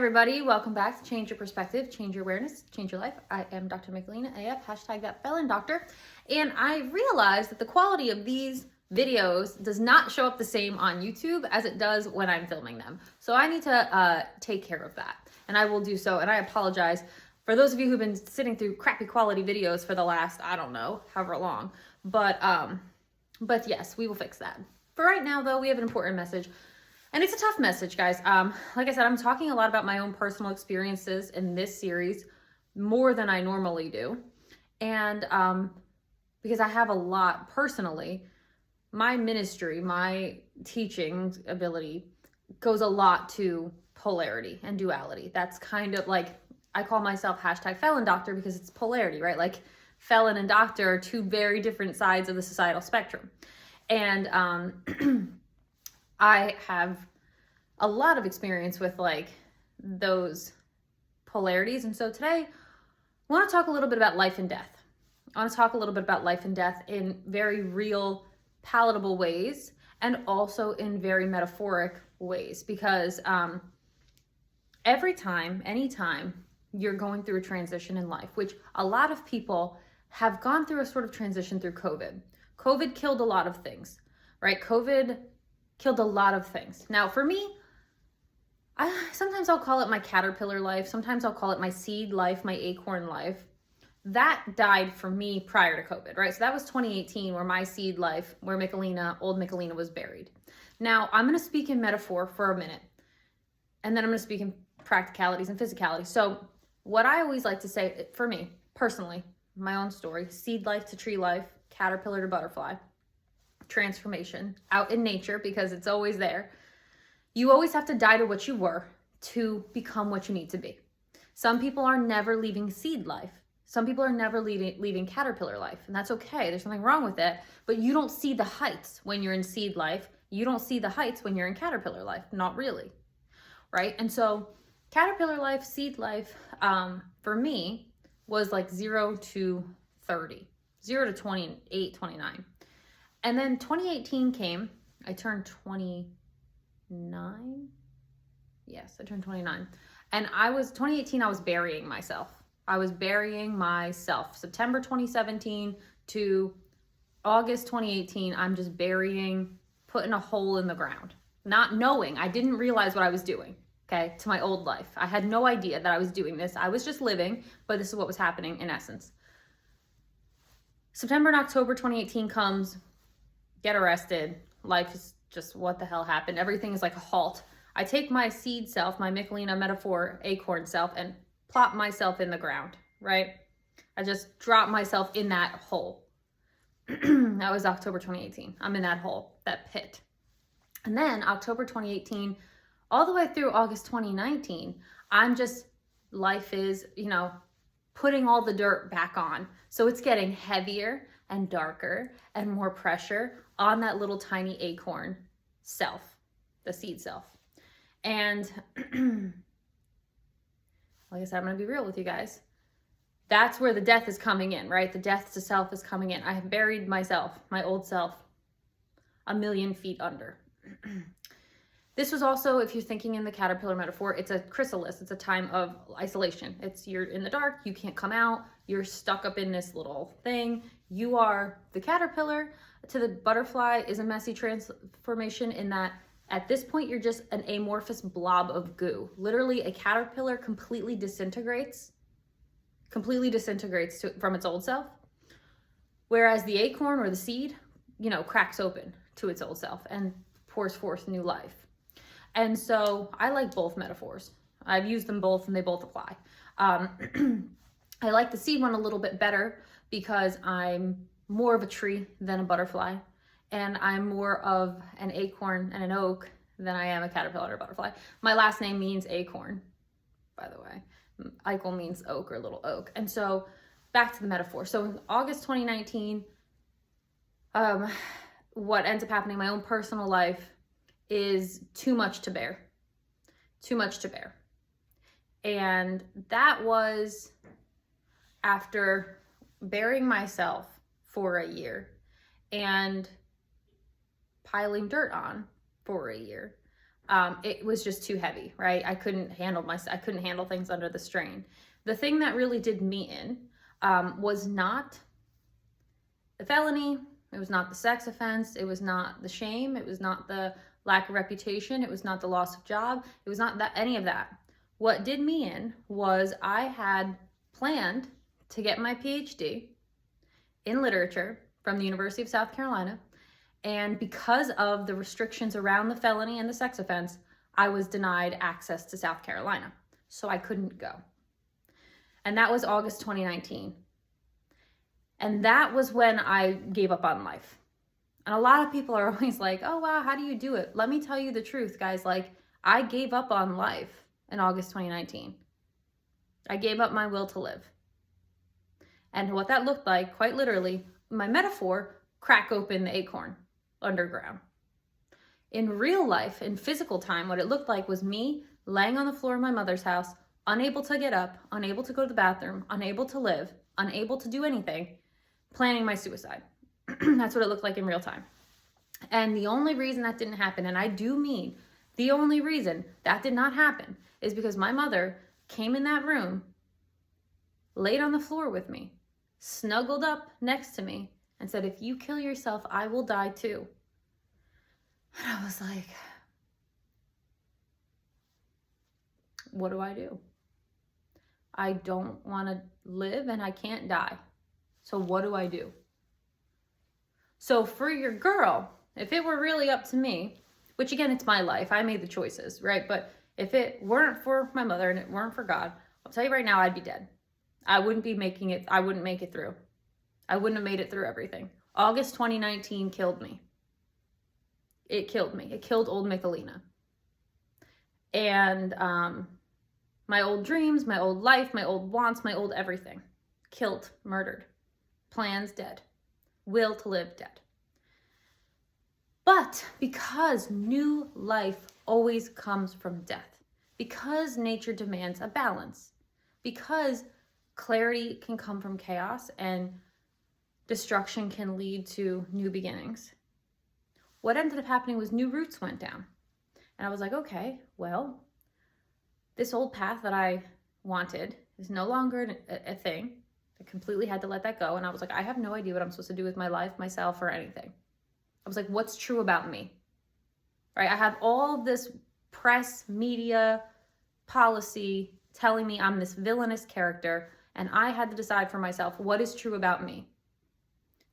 Everybody, welcome back to Change Your Perspective, Change Your Awareness, Change Your Life. I am Dr. Michelina, AF, hashtag that felon doctor. And I realized that the quality of these videos does not show up the same on YouTube as it does when I'm filming them. So I need to take care of that. And I will do so. And I apologize for those of you who've been sitting through crappy quality videos for the last, I don't know, however long. But yes, we will fix that. For right now, though, we have an important message. And it's a tough message, guys. Like I said, I'm talking a lot about my own personal experiences in this series, more than I normally do. And because I have a lot personally, my ministry, my teaching ability goes a lot to polarity and duality. That's kind of like, I call myself hashtag felon doctor because it's polarity, right? Like felon and doctor are two very different sides of the societal spectrum. And I have a lot of experience with like those polarities. And so today I want to talk a little bit about life and death. I want to talk a little bit about life and death in very real, palatable ways, and also in very metaphoric ways, because anytime you're going through a transition in life, which a lot of people have gone through a sort of transition through COVID. COVID killed a lot of things, right? COVID killed a lot of things. Now, for me, sometimes I'll call it my caterpillar life. Sometimes I'll call it my seed life, my acorn life. That died for me prior to COVID, right? So that was 2018, where my seed life, where old Michelina was buried. Now, I'm going to speak in metaphor for a minute, and then I'm going to speak in practicalities and physicality. So what I always like to say, for me, personally, my own story, seed life to tree life, caterpillar to butterfly, transformation out in nature, because it's always there. You always have to die to what you were to become what you need to be. Some people are never leaving seed life. Some people are never leaving caterpillar life, and that's okay. There's nothing wrong with it, but you don't see the heights when you're in seed life. You don't see the heights when you're in caterpillar life. Not really, right? And so caterpillar life, seed life, for me was like 0 to 30, 0 to 28, 29. And then 2018 came. I turned 29. Yes, I turned 29. And 2018, I was burying myself. September 2017 to August 2018, I'm just putting a hole in the ground. Not knowing, I didn't realize what I was doing, okay, to my old life. I had no idea that I was doing this. I was just living, but this is what was happening in essence. September and October 2018 comes, get arrested. Life is just, what the hell happened? Everything is like a halt. I take my seed self, my Michelina metaphor acorn self, and plop myself in the ground, right? I just drop myself in that hole. That was October 2018. I'm in that hole, that pit. And then October 2018, all the way through August 2019, life is, putting all the dirt back on. So it's getting heavier and darker and more pressure on that little tiny acorn self, the seed self. And like I said, I'm going to be real with you guys. That's where the death is coming in, right? The death to self is coming in. I have buried myself, my old self, 1,000,000 feet under. This was also, if you're thinking in the caterpillar metaphor, it's a chrysalis. It's a time of isolation. You're in the dark. You can't come out. You're stuck up in this little thing. You are the caterpillar. To the butterfly is a messy transformation in that at this point, you're just an amorphous blob of goo. Literally, a caterpillar completely disintegrates from its old self. Whereas the acorn or the seed, cracks open to its old self and pours forth new life. And so I like both metaphors. I've used them both and they both apply. I like the seed one a little bit better because I'm more of a tree than a butterfly. And I'm more of an acorn and an oak than I am a caterpillar or butterfly. My last name means acorn, by the way. Eichel means oak or little oak. And so back to the metaphor. So in August 2019, what ends up happening in my own personal life is too much to bear. And that was after burying myself for a year and piling dirt on for a year. it was just too heavy, right? I couldn't handle things under the strain. The thing that really did me in was not the felony. It was not the sex offense. It was not the shame. It was not the lack of reputation. It was not the loss of job. It was not any of that. What did me in was I had planned to get my PhD in literature from the University of South Carolina. And because of the restrictions around the felony and the sex offense, I was denied access to South Carolina. So I couldn't go. And that was August 2019. And that was when I gave up on life. And a lot of people are always like, oh, wow, how do you do it? Let me tell you the truth, guys. Like, I gave up on life in August 2019. I gave up my will to live. And what that looked like, quite literally, my metaphor, crack open the acorn underground. In real life, in physical time, what it looked like was me laying on the floor of my mother's house, unable to get up, unable to go to the bathroom, unable to live, unable to do anything, planning my suicide. That's what it looked like in real time. And the only reason that didn't happen, and I do mean the only reason that did not happen, is because my mother came in that room, laid on the floor with me, snuggled up next to me, and said, if you kill yourself, I will die too. And I was like, what do I do? I don't want to live and I can't die. So what do I do? So for your girl, if it were really up to me, which again, it's my life, I made the choices, right? But if it weren't for my mother and it weren't for God, I'll tell you right now, I'd be dead. I wouldn't be making it. I wouldn't make it through. I wouldn't have made it through everything. August 2019 killed me. It killed me. It killed old Michelina. And my old dreams, my old life, my old wants, my old everything. Killed, murdered. Plans dead. Will to live dead. But because new life always comes from death, because nature demands a balance, because clarity can come from chaos and destruction can lead to new beginnings, what ended up happening was new roots went down. And I was like, okay, well, this old path that I wanted is no longer a thing. I completely had to let that go. And I was like, I have no idea what I'm supposed to do with my life, myself, or anything. I was like, what's true about me? Right? I have all this press, media, policy telling me I'm this villainous character, and I had to decide for myself what is true about me.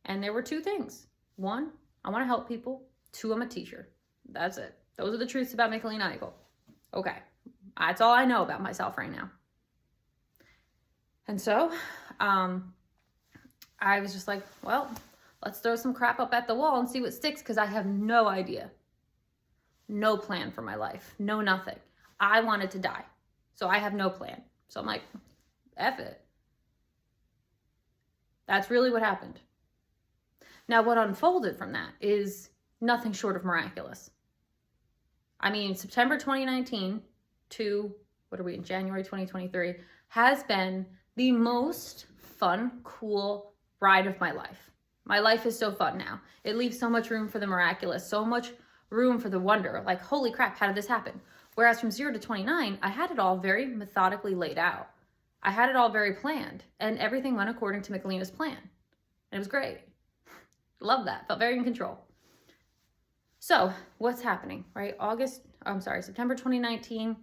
And there were two things. One, I want to help people. Two, I'm a teacher. That's it. Those are the truths about Michelina Eagle. Okay. That's all I know about myself right now. And so I was just like, well, let's throw some crap up at the wall and see what sticks, because I have no idea. No plan for my life. No nothing. I wanted to die. So I have no plan. So I'm like, F it. That's really what happened. Now, what unfolded from that is nothing short of miraculous. I mean, September 2019 to, what are we in, January 2023, has been the most fun, cool ride of my life. My life is so fun now. It leaves so much room for the miraculous, so much room for the wonder. Like, holy crap, how did this happen? Whereas from 0 to 29, I had it all very methodically laid out. I had it all very planned, and everything went according to Michelina's plan. And it was great. Love that. Felt very in control. So what's happening, right? September 2019,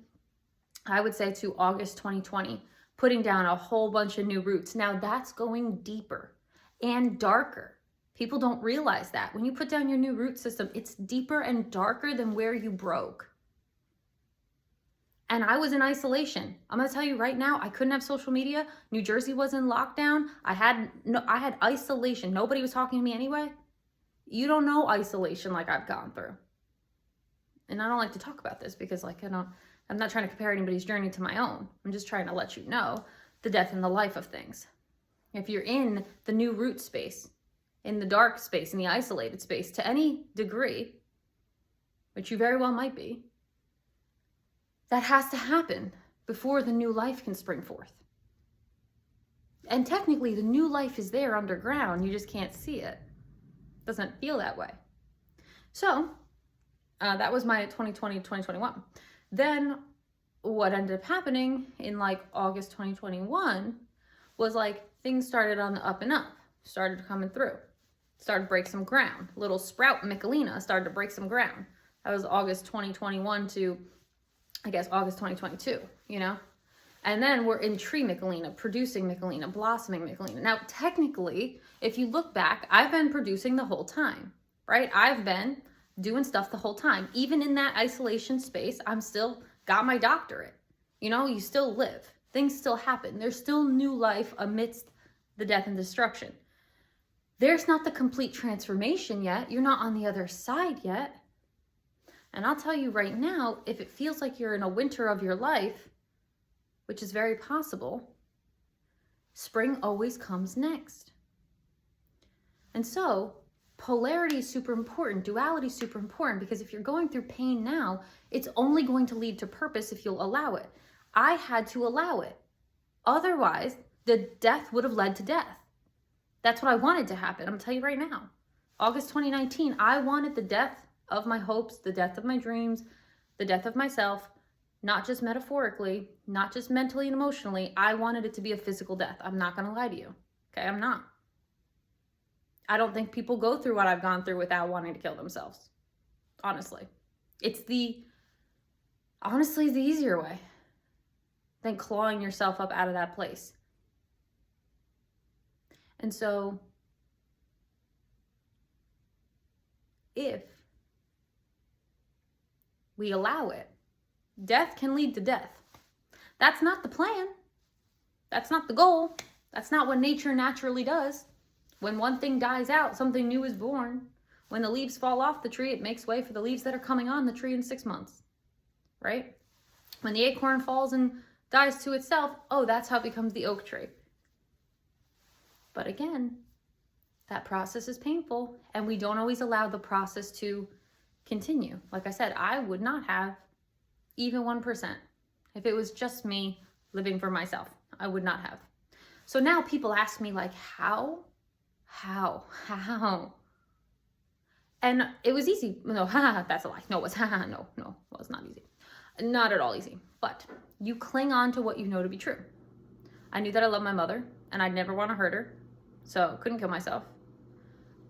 I would say, to August 2020, putting down a whole bunch of new roots. Now that's going deeper and darker. People don't realize that. When you put down your new root system, it's deeper and darker than where you broke. And I was in isolation. I'm going to tell you right now, I couldn't have social media. New Jersey was in lockdown. I had isolation. Nobody was talking to me anyway. You don't know isolation like I've gone through. And I don't like to talk about this because I'm not trying to compare anybody's journey to my own. I'm just trying to let you know the death and the life of things. If you're in the new root space, in the dark space, in the isolated space, to any degree, which you very well might be, that has to happen before the new life can spring forth. And technically, the new life is there underground. You just can't see it. Doesn't feel that way. So, That was my 2020, 2021. Then what ended up happening in like August 2021 was like things started on the up and up, started coming through, started to break some ground. Little sprout Michelina started to break some ground. That was August 2021 to, I guess, August 2022, you know? And then we're in tree Michelina, producing Michelina, blossoming Michelina. Now, technically, if you look back, I've been producing the whole time, right? I've been doing stuff the whole time. Even in that isolation space, I'm still got my doctorate. You know, you still live. Things still happen. There's still new life amidst the death and destruction. There's not the complete transformation yet. You're not on the other side yet. And I'll tell you right now, if it feels like you're in a winter of your life, which is very possible, spring always comes next. And so polarity is super important. Duality is super important, because if you're going through pain now, it's only going to lead to purpose if you'll allow it. I had to allow it. Otherwise, the death would have led to death. That's what I wanted to happen. I'm gonna tell you right now. August 2019, I wanted the death of my hopes, the death of my dreams, the death of myself, not just metaphorically, not just mentally and emotionally. I wanted it to be a physical death. I'm not gonna lie to you. Okay, I'm not. I don't think people go through what I've gone through without wanting to kill themselves. Honestly. It's honestly the easier way than clawing yourself up out of that place. And so if we allow it, death can lead to death. That's not the plan. That's not the goal. That's not what nature naturally does. When one thing dies out, something new is born. When the leaves fall off the tree, it makes way for the leaves that are coming on the tree in 6 months, right? When the acorn falls and dies to itself, oh, that's how it becomes the oak tree. But again, that process is painful, and we don't always allow the process to continue. Like I said, I would not have even 1% if it was just me living for myself. I would not have. So now people ask me like, how? And it was easy. No, that's a lie. No, it was, no, well, it's not easy. Not at all easy. But you cling on to what you know to be true. I knew that I loved my mother, and I'd never want to hurt her, so couldn't kill myself.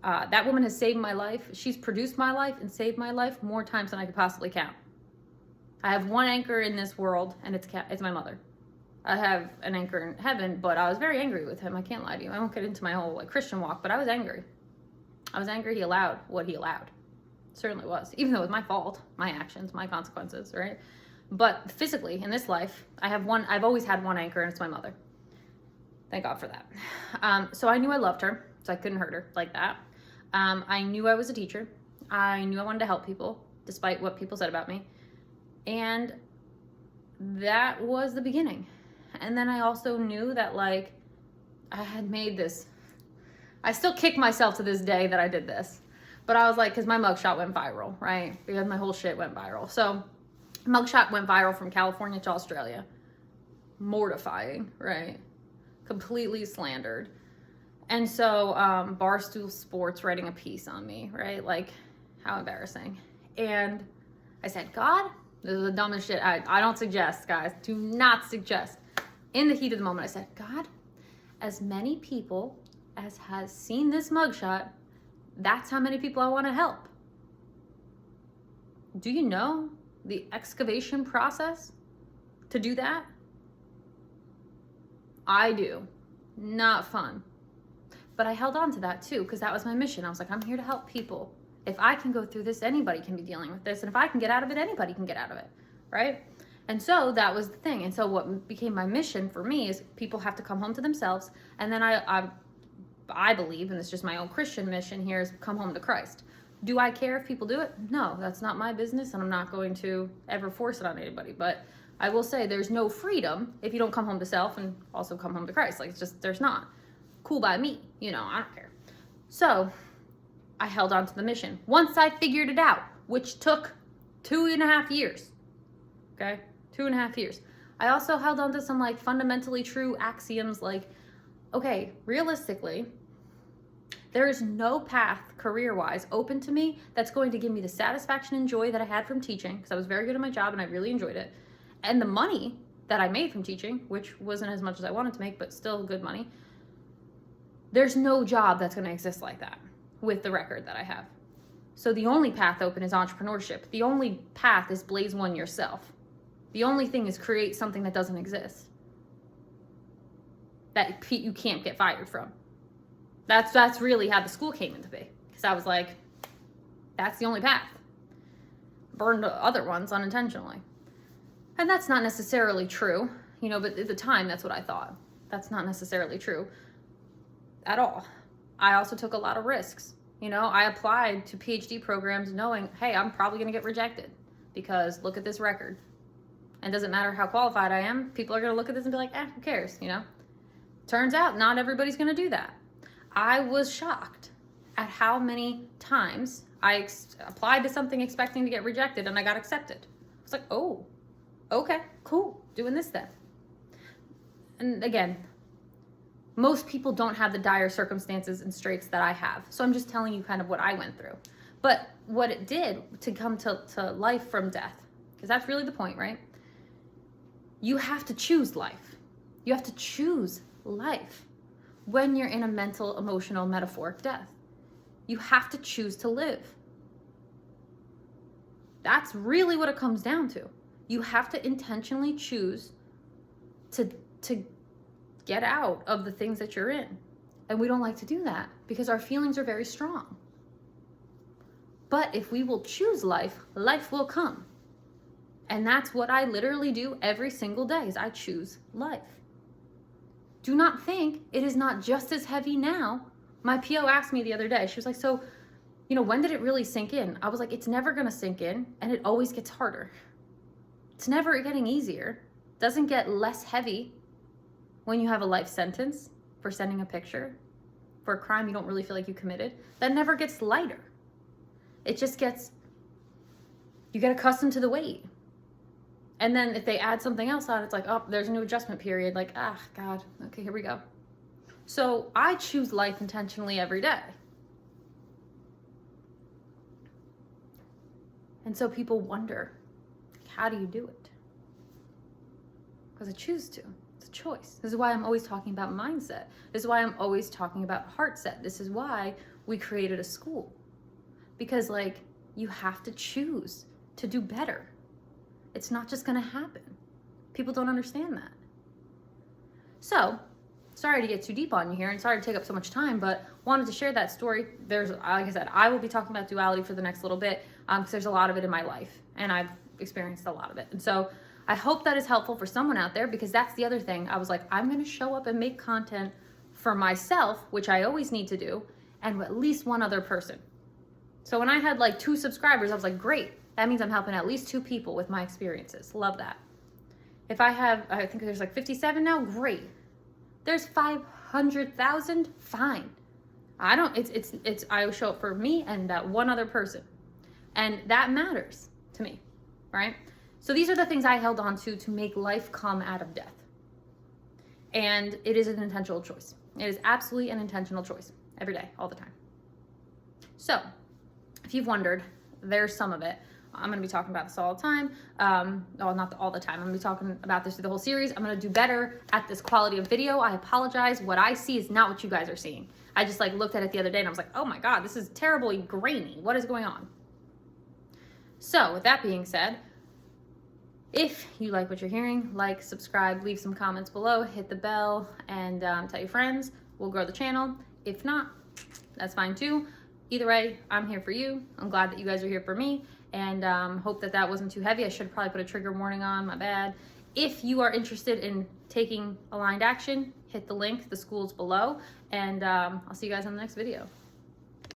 That woman has saved my life. She's produced my life and saved my life more times than I could possibly count. I have one anchor in this world, and it's my mother. I have an anchor in heaven, but I was very angry with him. I can't lie to you. I won't get into my whole Christian walk, but I was angry. I was angry he allowed what he allowed. It certainly was, even though it was my fault, my actions, my consequences, right? But physically, in this life, I've always had one anchor, and it's my mother. Thank God for that. So I knew I loved her, so I couldn't hurt her like that. I knew I was a teacher. I knew I wanted to help people, despite what people said about me. And that was the beginning. And then I also knew that I had made this, I still kick myself to this day that I did this, but I was like, cause my mugshot went viral, right? Because my whole shit went viral. So mugshot went viral from California to Australia. Mortifying, right? Completely slandered. And so Barstool Sports writing a piece on me, right? Like, how embarrassing. And I said, God, this is the dumbest shit. I don't suggest, guys. Do not suggest. In the heat of the moment, I said, God, as many people as has seen this mugshot, that's how many people I want to help. Do you know the excavation process to do that? I do. Not fun. But I held on to that too, because that was my mission. I was like, I'm here to help people. If I can go through this, anybody can be dealing with this. And if I can get out of it, anybody can get out of it, right? And so that was the thing. And so what became my mission for me is people have to come home to themselves. And then I believe, and it's just my own Christian mission here, is come home to Christ. Do I care if people do it? No, that's not my business, and I'm not going to ever force it on anybody. But I will say there's no freedom if you don't come home to self and also come home to Christ. Like, it's just, there's not. Cool by me, I don't care. So I held on to the mission. Once I figured it out, which took 2.5 years, okay? 2.5 years. I also held on to some fundamentally true axioms okay, realistically, There is no path career-wise open to me that's going to give me the satisfaction and joy that I had from teaching, because I was very good at my job and I really enjoyed it. And the money that I made from teaching, which wasn't as much as I wanted to make, but still good money. There's no job that's going to exist like that with the record that I have. So the only path open is entrepreneurship. The only path is blaze one yourself. The only thing is create something that doesn't exist, that you can't get fired from. That's really how the school came into be. Because I was like, that's the only path. Burned other ones unintentionally. And that's not necessarily true, you know, but at the time, that's what I thought. That's not necessarily true at all. I also took a lot of risks. You know, I applied to PhD programs knowing, hey, I'm probably going to get rejected because look at this record. And it doesn't matter how qualified I am, people are going to look at this and be like, who cares, you know? Turns out not everybody's going to do that. I was shocked at how many times I applied to something expecting to get rejected and I got accepted. I was like, oh, okay, cool, doing this then. And again, most people don't have the dire circumstances and straits that I have. So I'm just telling you kind of what I went through. But what it did to come to life from death, because that's really the point, right? You have to choose life. You have to choose life when you're in a mental, emotional, metaphoric death. You have to choose to live. That's really what it comes down to. You have to intentionally choose to get out of the things that you're in. And we don't like to do that because our feelings are very strong. But if we will choose life, life will come. And that's what I literally do every single day is I choose life. Do not think it is not just as heavy now. My PO asked me the other day, she was like, so, you know, when did it really sink in? I was like, it's never going to sink in and it always gets harder. It's never getting easier. It doesn't get less heavy when you have a life sentence for sending a picture for a crime you don't really feel like you committed. That never gets lighter. It just gets, you get accustomed to the weight. And then if they add something else on, it's like, oh, there's a new adjustment period. Like, God, okay, here we go. So I choose life intentionally every day. And so people wonder, how do you do it? Because I choose to. It's a choice. This is why I'm always talking about mindset. This is why I'm always talking about heart set. This is why we created a school. Because like, you have to choose to do better. It's not just going to happen. People don't understand that. So, sorry to get too deep on you here and sorry to take up so much time, but wanted to share that story. There's, like I said, I will be talking about duality for the next little bit because there's a lot of it in my life and I've experienced a lot of it. And so I hope that is helpful for someone out there because that's the other thing. I was like, I'm going to show up and make content for myself, which I always need to do, and at least one other person. So when I had like 2 subscribers, I was like, great. That means I'm helping at least 2 people with my experiences. Love that. If I have, I think there's like 57 now, great. There's 500,000, fine. I don't, I show up for me and that one other person. And that matters to me, right? So these are the things I held on to make life come out of death. And it is an intentional choice. It is absolutely an intentional choice every day, all the time. So if you've wondered, there's some of it. I'm going to be talking about this all the time. Not all the time. I'm going to be talking about this through the whole series. I'm going to do better at this quality of video. I apologize. What I see is not what you guys are seeing. I just like looked at it the other day and I was like, oh my God, this is terribly grainy. What is going on? So with that being said, if you like what you're hearing, like, subscribe, leave some comments below, hit the bell, and tell your friends. We'll grow the channel. If not, that's fine too. Either way, I'm here for you. I'm glad that you guys are here for me. And hope that that wasn't too heavy. I should probably put a trigger warning on, my bad. If you are interested in taking aligned action, hit the link, the school's below, and I'll see you guys on the next video.